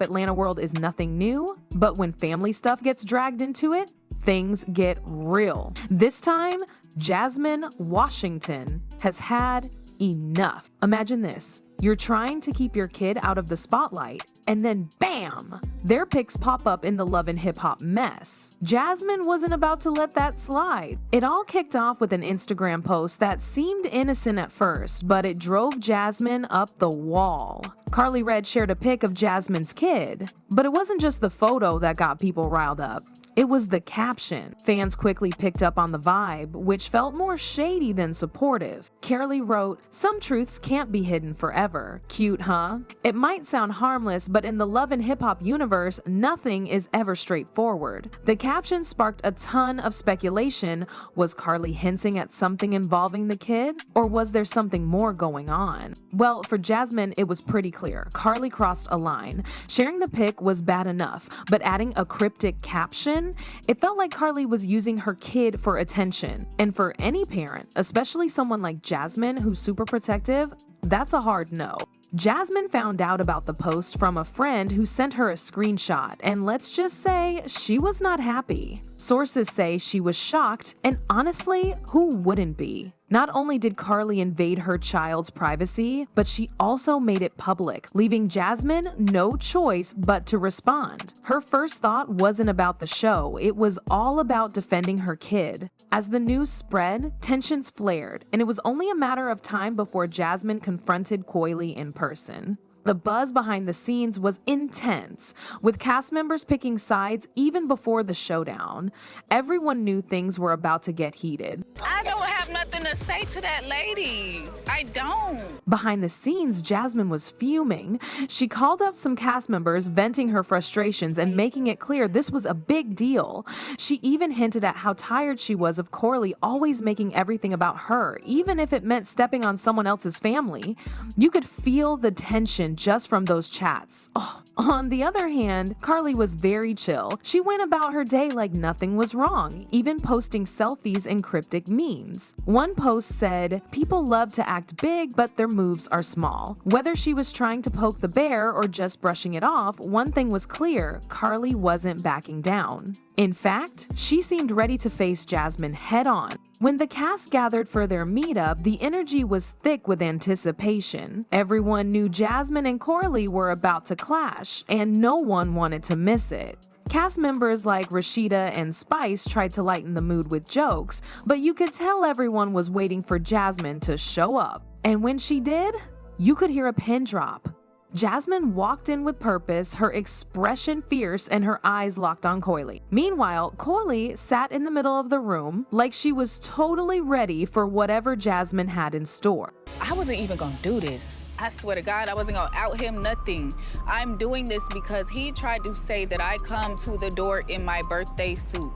Atlanta world is nothing new, but when family stuff gets dragged into it, things get real. This time, Jasmine Washington has had enough. Imagine this. You're trying to keep your kid out of the spotlight, and then bam! Their pics pop up in the Love and Hip Hop mess. Jasmine wasn't about to let that slide. It all kicked off with an Instagram post that seemed innocent at first, but it drove Jasmine up the wall. Karlie Red shared a pic of Jasmine's kid, but it wasn't just the photo that got people riled up. It was the caption. Fans quickly picked up on the vibe, which felt more shady than supportive. Karlie wrote, "Some truths can't be hidden forever. Cute, huh?" It might sound harmless, but in the Love and Hip Hop universe, nothing is ever straightforward. The caption sparked a ton of speculation. Was Karlie hinting at something involving the kid? Or was there something more going on? Well, for Jasmine, it was pretty clear. Karlie crossed a line. Sharing the pic was bad enough, but adding a cryptic caption, it felt like Karlie was using her kid for attention. And for any parent, especially someone like Jasmine who's super protective, that's a hard no. Jasmine found out about the post from a friend who sent her a screenshot, and let's just say she was not happy. Sources say she was shocked, and honestly, who wouldn't be? Not only did Karlie invade her child's privacy, but she also made it public, leaving Jasmine no choice but to respond. Her first thought wasn't about the show, it was all about defending her kid. As the news spread, tensions flared, and it was only a matter of time before Jasmine confronted Karlie in person. The buzz behind the scenes was intense, with cast members picking sides even before the showdown. Everyone knew things were about to get heated. I don't have nothing to say to that lady. I don't. Behind the scenes, Jasmine was fuming. She called up some cast members, venting her frustrations and making it clear this was a big deal. She even hinted at how tired she was of Karlie always making everything about her, even if it meant stepping on someone else's family. You could feel the tension just from those chats. On the other hand, Karlie was very chill. She went about her day like nothing was wrong, even posting selfies and cryptic memes. One post said, "People love to act big, but their moves are small." Whether she was trying to poke the bear or just brushing it off, one thing was clear: Karlie wasn't backing down. In fact, she seemed ready to face Jasmine head on. When the cast gathered for their meetup, the energy was thick with anticipation. Everyone knew Jasmine and Karlie were about to clash, and no one wanted to miss it. Cast members like Rashida and Spice tried to lighten the mood with jokes, but you could tell everyone was waiting for Jasmine to show up. And when she did, you could hear a pin drop. Jasmine walked in with purpose, her expression fierce and her eyes locked on Karlie. Meanwhile, Karlie sat in the middle of the room like she was totally ready for whatever Jasmine had in store. I wasn't even gonna do this. I swear to God, I wasn't gonna out him nothing. I'm doing this because he tried to say that I come to the door in my birthday suit.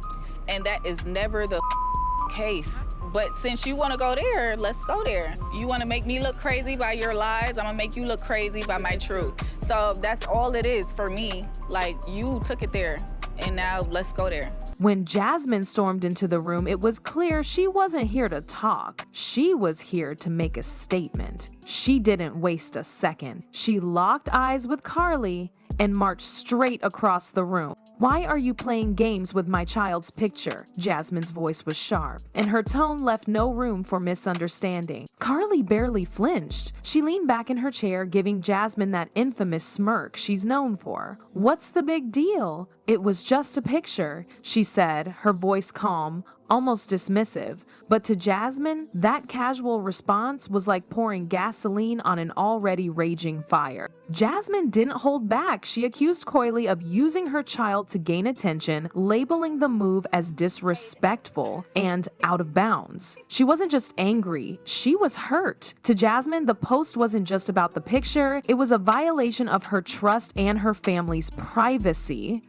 And that is never the case. But since you wanna go there, let's go there. You wanna make me look crazy by your lies, I'm gonna make you look crazy by my truth. So that's all it is for me. Like, you took it there, and now let's go there. When Jasmine stormed into the room, it was clear she wasn't here to talk. She was here to make a statement. She didn't waste a second. She locked eyes with Karlie and marched straight across the room. "Why are you playing games with my child's picture?" Jasmine's voice was sharp, and her tone left no room for misunderstanding. Karlie barely flinched. She leaned back in her chair, giving Jasmine that infamous smirk she's known for. "What's the big deal? It was just a picture," she said, her voice calm, almost dismissive. But to Jasmine, that casual response was like pouring gasoline on an already raging fire. Jasmine didn't hold back. She accused Karlie of using her child to gain attention, labeling the move as disrespectful and out of bounds. She wasn't just angry, she was hurt. To Jasmine, the post wasn't just about the picture, it was a violation of her trust and her family's privacy.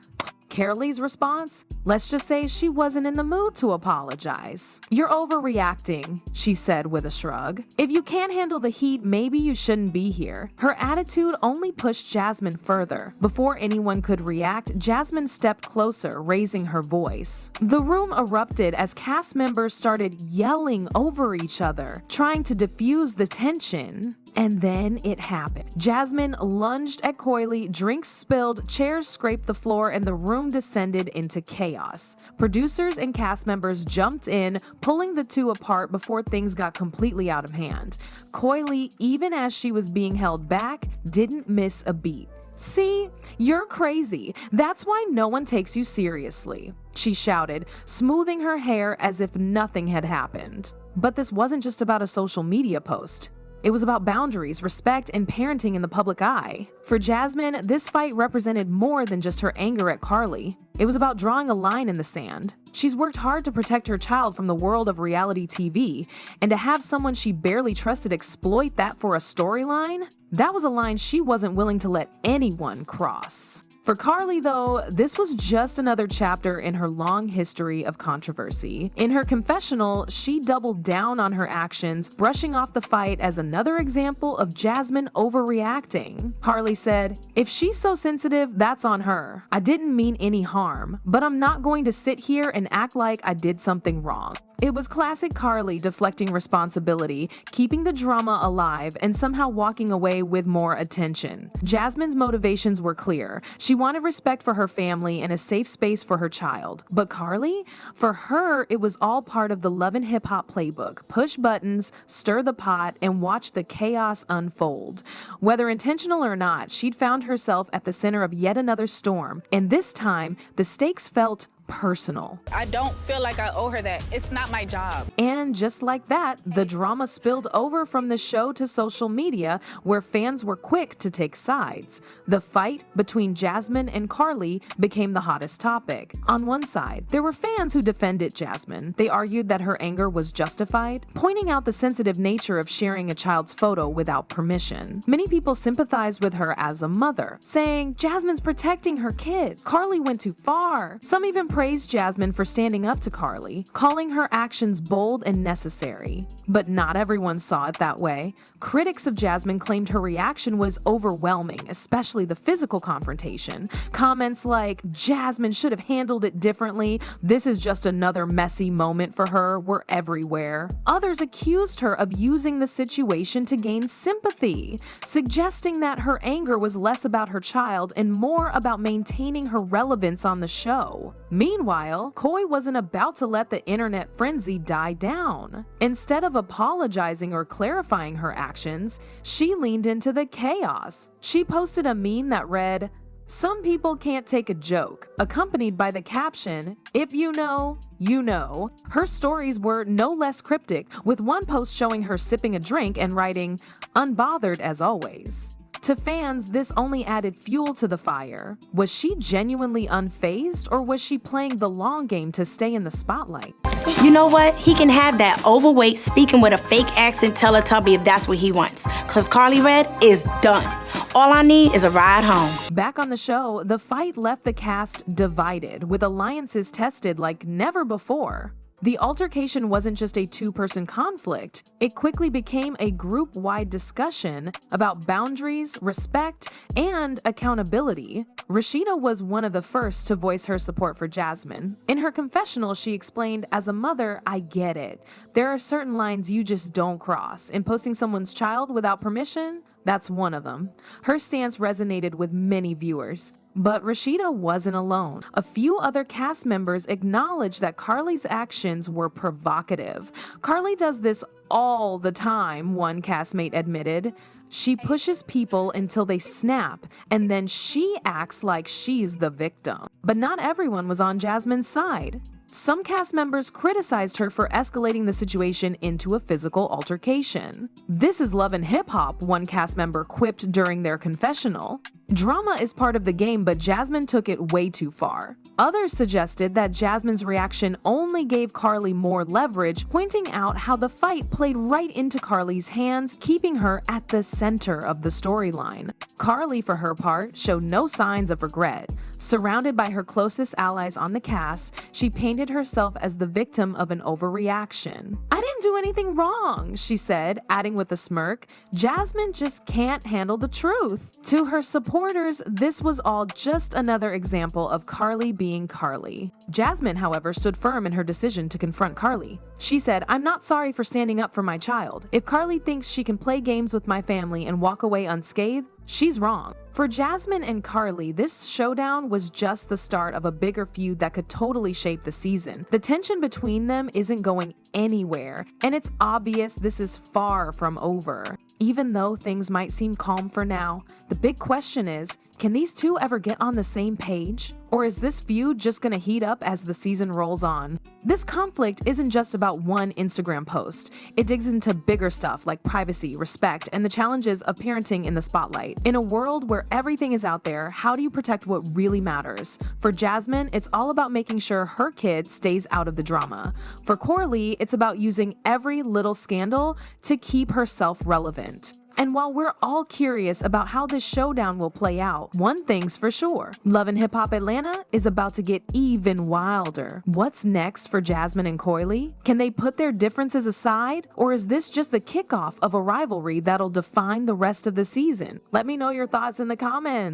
Karlie's response? Let's just say she wasn't in the mood to apologize. "You're overreacting," she said with a shrug. "If you can't handle the heat, maybe you shouldn't be here." Her attitude only pushed Jasmine further. Before anyone could react, Jasmine stepped closer, raising her voice. The room erupted as cast members started yelling over each other, trying to diffuse the tension. And then it happened. Jasmine lunged at Karlie, drinks spilled, chairs scraped the floor, and the room descended into chaos. Producers and cast members jumped in, pulling the two apart before things got completely out of hand. Karlie, even as she was being held back, didn't miss a beat. "See, you're crazy. That's why no one takes you seriously," she shouted, smoothing her hair as if nothing had happened. But this wasn't just about a social media post. It was about boundaries, respect, and parenting in the public eye. For Jasmine, this fight represented more than just her anger at Karlie. It was about drawing a line in the sand. She's worked hard to protect her child from the world of reality TV, and to have someone she barely trusted exploit that for a storyline, that was a line she wasn't willing to let anyone cross. For Karlie, though, this was just another chapter in her long history of controversy. In her confessional, she doubled down on her actions, brushing off the fight as another example of Jasmine overreacting. Karlie said, "If she's so sensitive, that's on her. I didn't mean any harm, but I'm not going to sit here and act like I did something wrong." It was classic Karlie deflecting responsibility, keeping the drama alive, and somehow walking away with more attention. Jasmine's motivations were clear. She wanted respect for her family and a safe space for her child. But Karlie? For her, it was all part of the Love and Hip Hop playbook. Push buttons, stir the pot, and watch the chaos unfold. Whether intentional or not, she'd found herself at the center of yet another storm, and this time, the stakes felt personal. I don't feel like I owe her that. It's not my job. And just like that, the drama spilled over from the show to social media, where fans were quick to take sides. The fight between Jasmine and Karlie became the hottest topic. On one side, there were fans who defended Jasmine. They argued that her anger was justified, pointing out the sensitive nature of sharing a child's photo without permission. Many people sympathized with her as a mother, saying, "Jasmine's protecting her kid. Karlie went too far." Some even praised Jasmine for standing up to Karlie, calling her actions bold and necessary. But not everyone saw it that way. Critics of Jasmine claimed her reaction was overwhelming, especially the physical confrontation. Comments like, "Jasmine should have handled it differently. This is just another messy moment for her," were everywhere. Others accused her of using the situation to gain sympathy, suggesting that her anger was less about her child and more about maintaining her relevance on the show. Meanwhile, Karlie wasn't about to let the internet frenzy die down. Instead of apologizing or clarifying her actions, she leaned into the chaos. She posted a meme that read, "Some people can't take a joke," accompanied by the caption, "If you know, you know." Her stories were no less cryptic, with one post showing her sipping a drink and writing, "Unbothered as always." To fans, this only added fuel to the fire. Was she genuinely unfazed, or was she playing the long game to stay in the spotlight? You know what? He can have that overweight, speaking with a fake accent Teletubby if that's what he wants. Cause Karlie Red is done. All I need is a ride home. Back on the show, the fight left the cast divided, with alliances tested like never before. The altercation wasn't just a two-person conflict. It quickly became a group-wide discussion about boundaries, respect, and accountability. Rashida was one of the first to voice her support for Jasmine. In her confessional, she explained, "As a mother, I get it. There are certain lines you just don't cross, and posting someone's child without permission, that's one of them." Her stance resonated with many viewers. But Rashida wasn't alone. A few other cast members acknowledged that Karlie's actions were provocative. "Karlie does this all the time," one castmate admitted. "She pushes people until they snap, and then she acts like she's the victim." But not everyone was on Jasmine's side. Some cast members criticized her for escalating the situation into a physical altercation. "This is love and hip-hop," one cast member quipped during their confessional. "Drama is part of the game, but Jasmine took it way too far." Others suggested that Jasmine's reaction only gave Karlie more leverage, pointing out how the fight played right into Karlie's hands, keeping her at the center of the storyline. Karlie, for her part, showed no signs of regret. Surrounded by her closest allies on the cast, she painted herself as the victim of an overreaction. "I didn't do anything wrong," she said, adding with a smirk, "Jasmine just can't handle the truth." To her supporters, this was all just another example of Karlie being Karlie. Jasmine, however, stood firm in her decision to confront Karlie. She said, "I'm not sorry for standing up for my child. If Karlie thinks she can play games with my family and walk away unscathed, she's wrong." For Jasmine and Karlie, this showdown was just the start of a bigger feud that could totally shape the season. The tension between them isn't going anywhere, and it's obvious this is far from over. Even though things might seem calm for now, the big question is, can these two ever get on the same page? Or is this feud just gonna heat up as the season rolls on? This conflict isn't just about one Instagram post. It digs into bigger stuff like privacy, respect, and the challenges of parenting in the spotlight. In a world where everything is out there, how do you protect what really matters? For Jasmine, it's all about making sure her kid stays out of the drama. For Karlie, it's about using every little scandal to keep herself relevant. And while we're all curious about how this showdown will play out, one thing's for sure: Love and Hip Hop Atlanta is about to get even wilder. What's next for Jasmine and Karlie? Can they put their differences aside? Or is this just the kickoff of a rivalry that'll define the rest of the season? Let me know your thoughts in the comments.